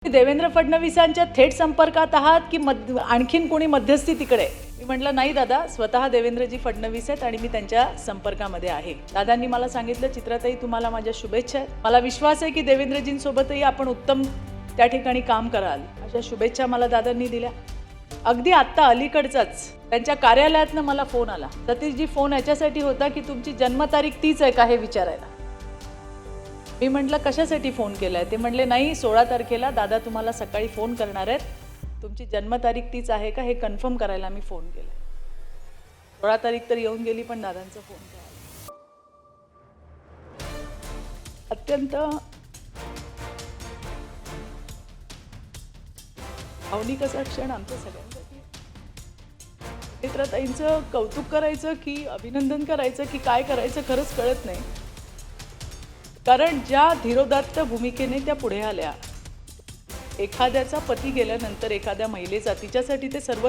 देवेंद्र फडणवीसांच्या थेट संपर्कात आहात की आणखीन कोणी मध्यस्थी तिकडे? मी म्हटलं नाही दादा, स्वतः देवेंद्रजी फडणवीस आहेत आणि मी त्यांच्या संपर्कामध्ये आहे. दादांनी मला सांगितलं, चित्राताई तुम्हाला माझ्या शुभेच्छा आहेत. मला विश्वास आहे की देवेंद्रजींसोबतही आपण उत्तम त्या ठिकाणी काम कराल. अशा शुभेच्छा मला दादांनी दिल्या. अगदी आत्ता अलीकडचाच त्यांच्या कार्यालयातनं मला फोन आला. सतीशजी, फोन याच्यासाठी होता की तुमची जन्मतारीख तीच आहे का हे विचारायला. मी म्हटलं कशासाठी फोन केलाय? ते म्हणले नाही, 16 तारखेला दादा तुम्हाला सकाळी फोन करणार आहेत, तुमची जन्मतारीख तीच आहे का हे कन्फर्म करायला मी फोन केला. 16 तारीख तर येऊन गेली पण दादांचा फोन केला. अत्यंत भावनिक असा क्षण आमच्या सगळ्यांसाठी. चित्राताईंचं कौतुक करायचं की अभिनंदन करायचं की काय करायचं खरंच कळत नाही. कारण ज्या धीरोदात्त भूमिकेने त्या पुढे आल्या, एखाद्याचा पती गेल्यानंतर एखाद्या महिलेचा तिच्यासाठी ते सर्वस्व